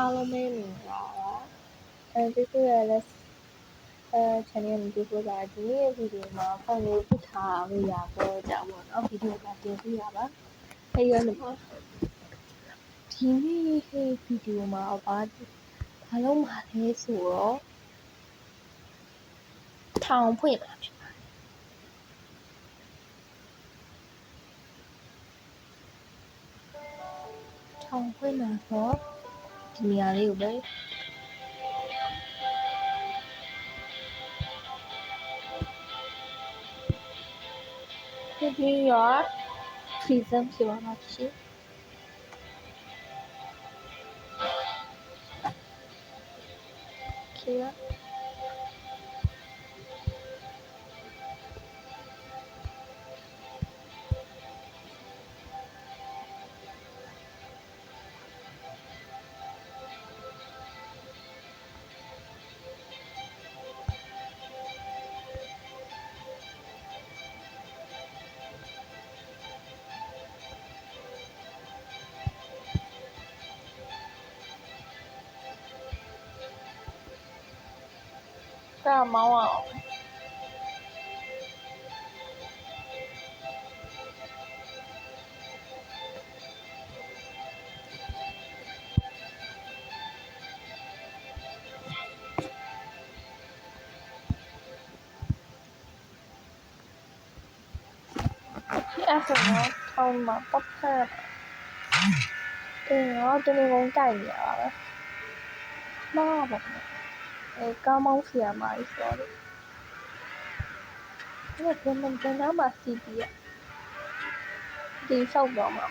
အားလုံးပဲမင်္ဂလာပါကျေးဇူးရလက်channel ကိုကြိုးစားဒီနေ့ဗီဒီယိုမှာဖန်လေးပြထားလို့ရတော့ကြောင်းပေါ့နော်ဗီဒီယိုမှာတင်ပြရပါအဲ့ရလို့ဒီနေ့ဗီဒီယိုမှာဘာလုံးမှာလဲဆိုတော့ထောင်ဖွင့်လာဖြစ်ပါတယ်ထောင်ဖွင့်လာတော့ဒီနေရာလေးကိုပဲNew York Prison ဖြစ်ပါမှာရှင်Okay ဒါမောင်းအောင်အဲ့ဆိုတော့ထောင်မှာပတ်ဖက်တော့တနေ့ကုန်တိုက်နေရပါပဲမှားပါကားမောင်းဆရာမကြီးဆိုတော့ဒီကမှန်နာမှာစီးပြီးဒီဆောက်တော့မှာ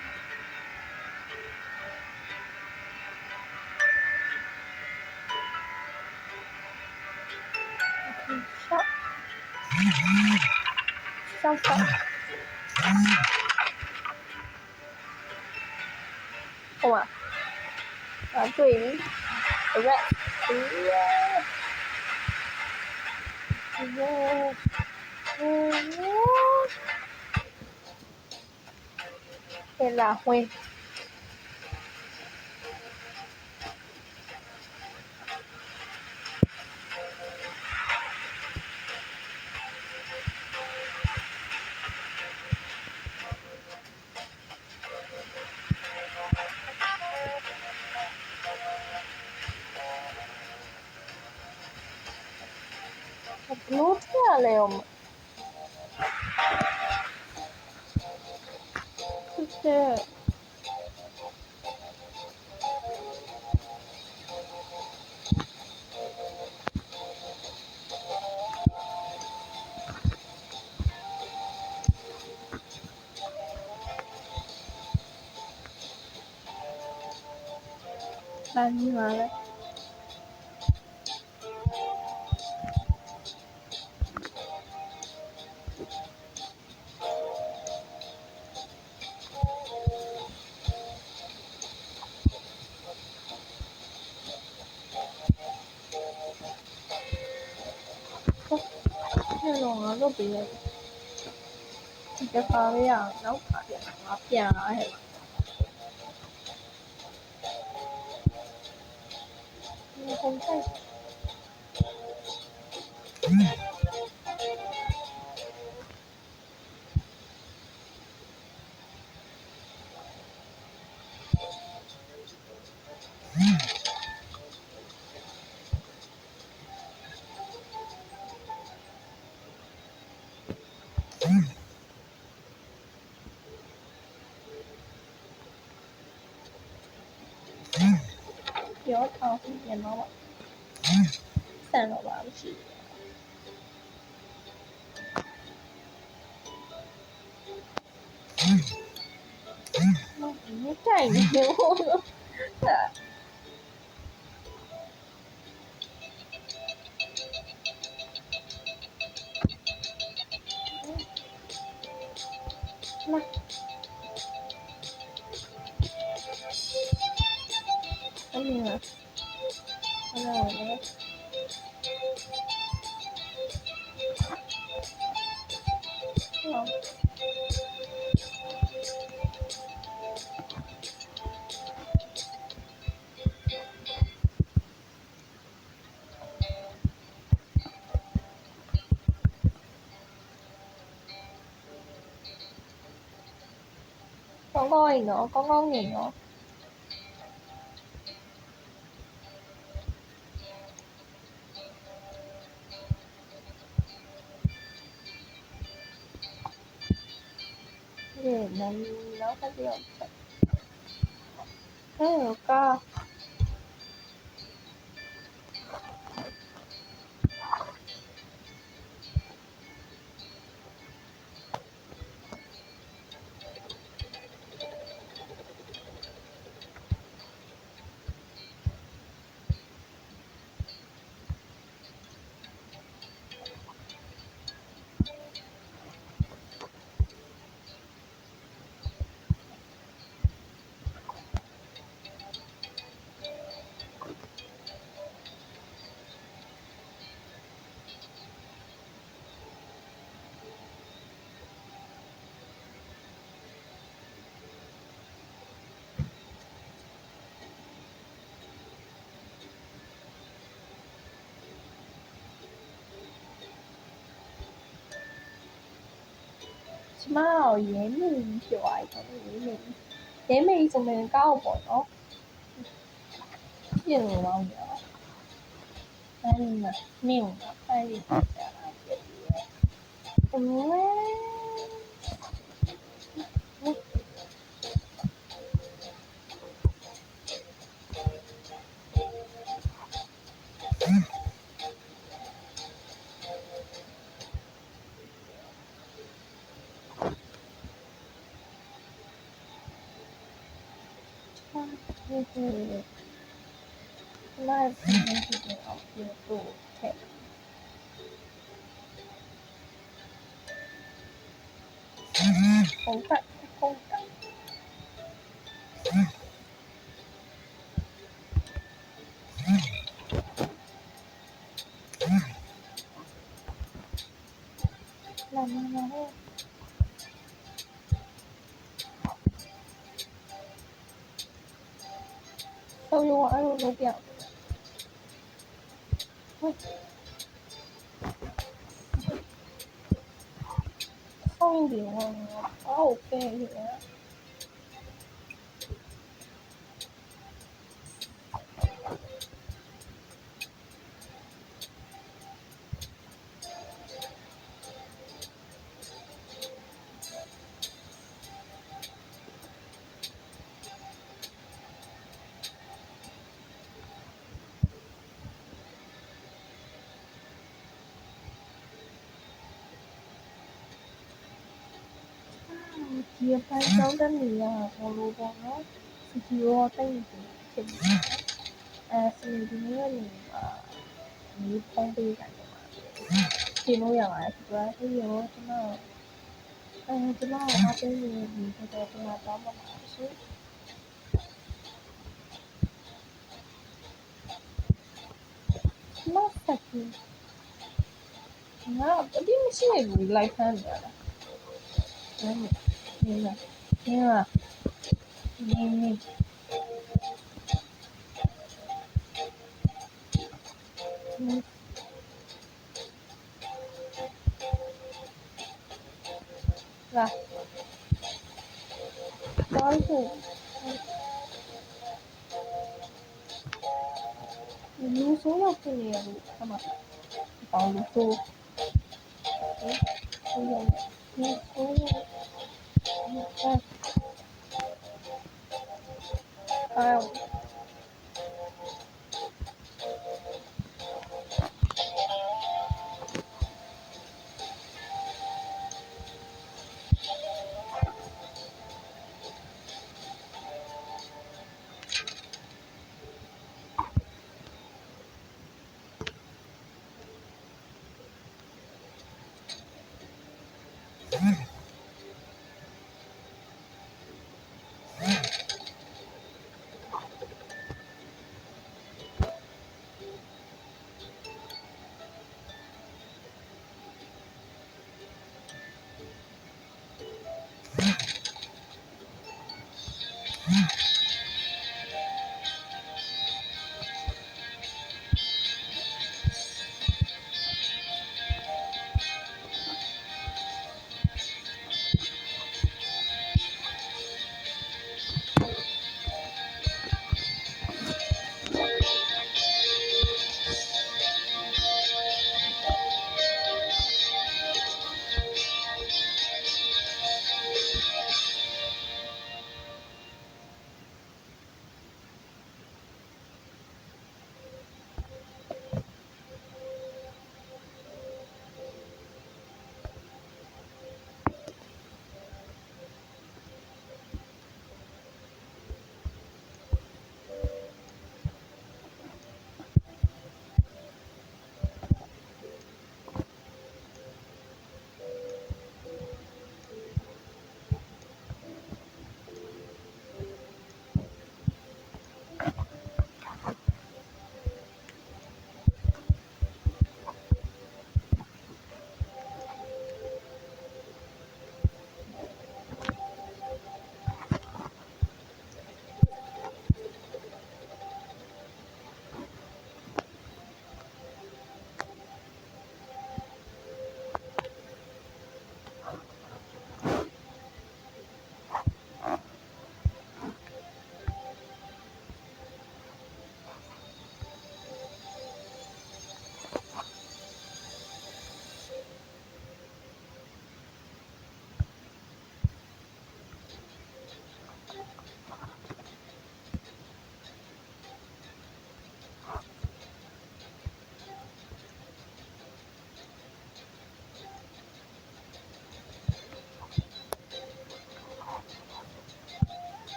ဆောက်ဟိုမှာတွေ့ပြီ red เป็นละห้วยรู้เท่าอะไรอ่ะคือบ้านนี้มาแล้วเนี่ยลงแล้วก็ไปเลยจะพาไปอย่างน้องขาอย่างรับยาเห็นมีคนใช้เดี๋ยวเอาที่เรียนมาว่าแสนกว่าบาทสิไม่ใจเดียวมาอันนี้นะอะไรเนี่ย ကောင်းအိမ်နော်ကောင်းကောင်းနေနော်ဒီနောက်တစ်ယောက်ဟဲ့ကာကျမတော့ရဲမိဖြစ်သွားပြီပေါ့ရဲမိဆိုရင်ကောက်ပေါ့နော်ပြင်လို့တော့မရဘူးအဲ့ဒီမှာနင်းတော့အဲ့ဒီကြာတာပြည့်ပြီ那今天这边要别做菜，红蛋红蛋，来来来，都有我有路标，放一点我好肥呀。ဒီအပိုင်းကျောင်းတက်နေရဘောလို့ပေါ့နော်စီတီရောတိတ်နေဖြစ်နေစီတီရောနေဒီပုံပေးကြတယ်မှာပြင်လို့ရပါတယ်ဒီကအဲ့ရောကျွန်တော်အားပေးနေဒီတော့ကျွန်တော်တောင်းပါပါရှင်မဆက်ဘူးငါအတိမရှိဘူး live ဖမ်းနေရတာနေလာလာဘာလို့လူဆိုးလို့ဖြစ်နေရလို့အမဘာလို့ဆိုးလူဆိုး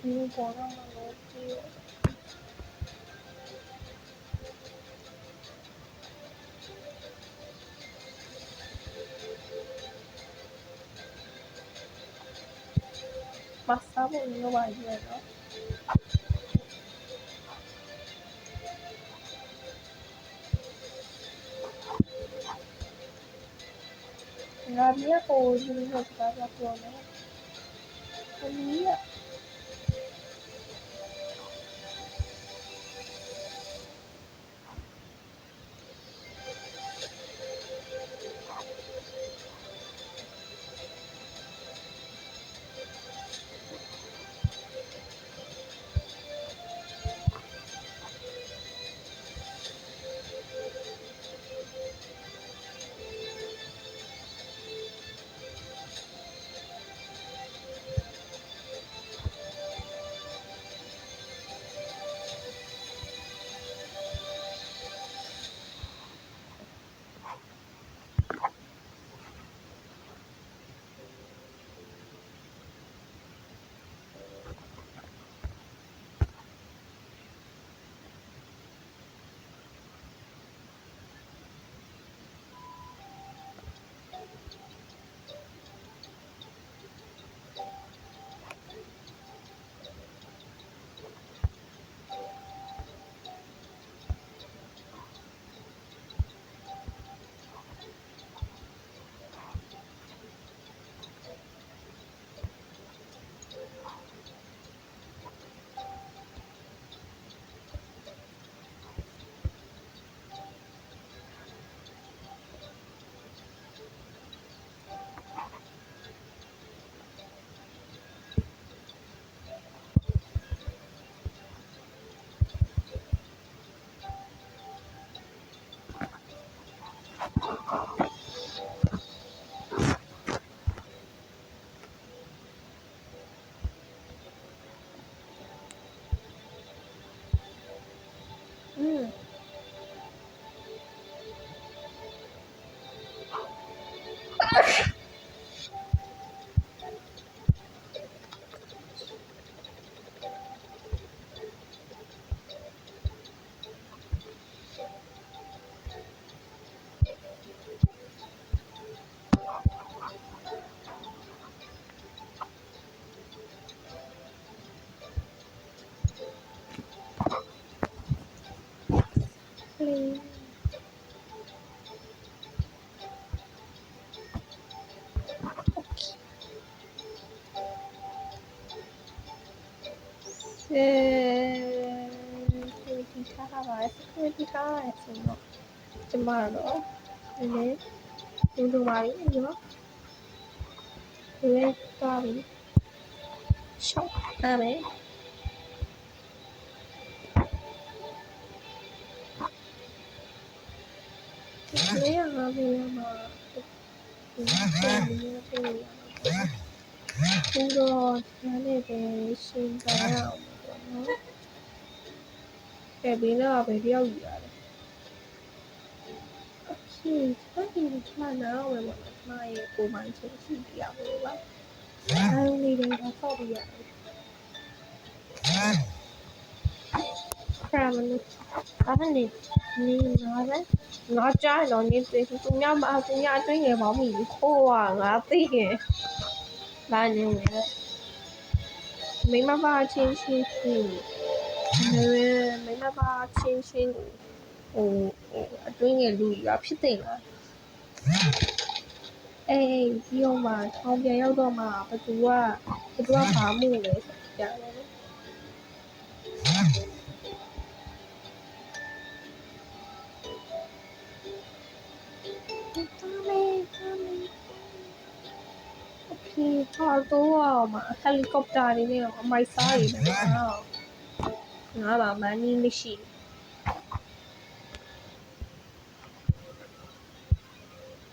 view ပေါ်တော့မလို့ကြည့်မစားဖို့လိုပါရဲ့နော်ငါမြတ်ကိုဒီလိုစကားပြောနေအမီးရsecurity ထားပါ security ထားရဆိုတော့ကျမတော့နည်းနည်းလူပါပြီညီမလွဲသွားပြီရှောက်ပါမယ်ဒီရမှာဘယ်မှာဒီလိုပြေးရမှာဘူတော့နားနဲ့ပဲရှင်းကြရအောင်ပေါ့နော်ဘေးနားပဲပြောက်ယူရတယ်โอเคကျွန်တော်နားဝင်ပါမယ်ကျွန်မရဲ့ကိုယ်ပိုင်ချင်းရှိပြရလို့ပါအားလုံးလေးတော့ဆော့ပြရတယ်ဆရာမလို့အားနေနေနားပဲငါကြားတော့နေသေးသူများမသူများအတွင်းငယ်ပေါင်းမိခိုးอ่ะငါသိခင်လာနေတယ်မိမပါချင်းချင်းမိမပါချင်းချင်းဟိုအတွင်းငယ်လူရဖြစ်တယ်လားအေးပြီးတော့မှထောင်ပြန်ရောက်တော့မှဘသူကဘာမှုလဲဆိုကြတယ်ဟာတော့မှာဟယ်လီကော်ပတာတွေနဲ့အမိုက်စားတွေနဲ့ငါပါမန်းကြီးမရှိ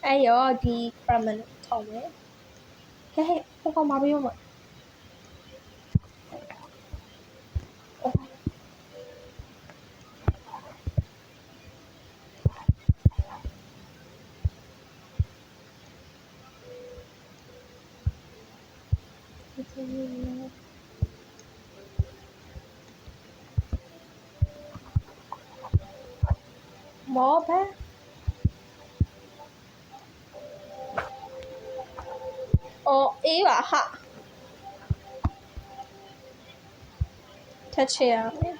အဲ့ရောဒီ permanent ထောက်မယ်ဟဲ့ဟိုကောင်မပြောမှာ မောပဲအော်အေးပါဟာထက်ချရမယ်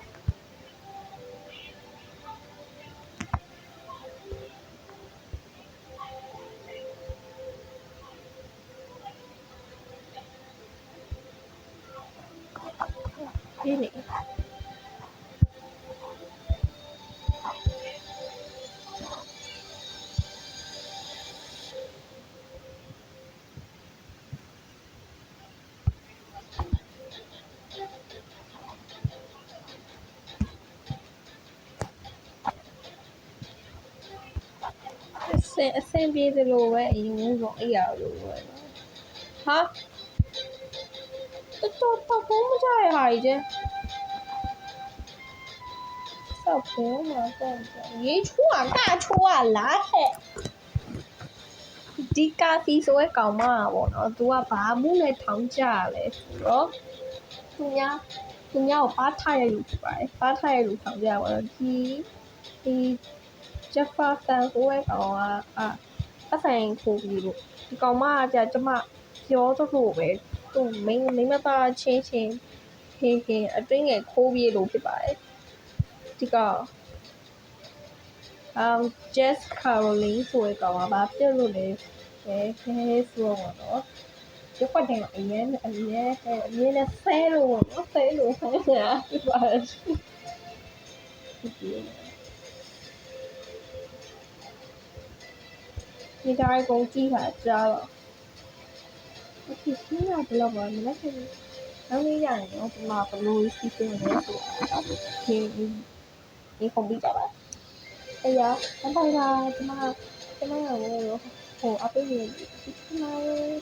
ဒီနေအဆင်ပြေသလိုပဲအရင်ဆုံးအေးရလို့ပဲဟာတော်ဖုံးမကြရဟာကြီးကျဆောက်ဖုံးမှာတော့ရေချိုး啊大ချိုး啊လာဟဲ့ဒီကာစီဆိုရဲကောင်မပေါ့နော်သူကဘာမှုနဲ့ထောင်ကြရလဲဆိုတော့သူများကိုပါထားရလို့ဖြစ်ပါတယ်ပါထားရလို့ထောင်ကြပါတော့ဒီဂျက်ဖာဆန်ဆိုရဲကောင်ကအဆိုင်ခိုးပြီးလို့ဒီကောင်မကကျမပြောသလိုပဲသူမိမသားချင်းဟင်းအတွင်းငယ်ခိုးပြေးလို့ဖြစ်ပါတယ်ဒီကောင်Jess Caroline ဆိုတဲ့ကောင်ကဘာဖြစ်လို့လဲခဲဆိုတော့ဒီကွက်တယ်အရင်နဲ့ဆဲလို့နော်ဆဲလို့ဆဲနေတာဖြစ်ပါတယ်ဒီတိုင်းကုန်ကြည့်တာကြားတော့ဒီစီးရဘလောက်ပါမလဲနောက်နေ့ရရင်တော့ဒီမှာဘလို့စီးစင်းလဲဆိုတော့ဒီကွန်ပျူတာပါ哎呀，我爸爸他妈，他妈呀，我好阿贝耶，他妈。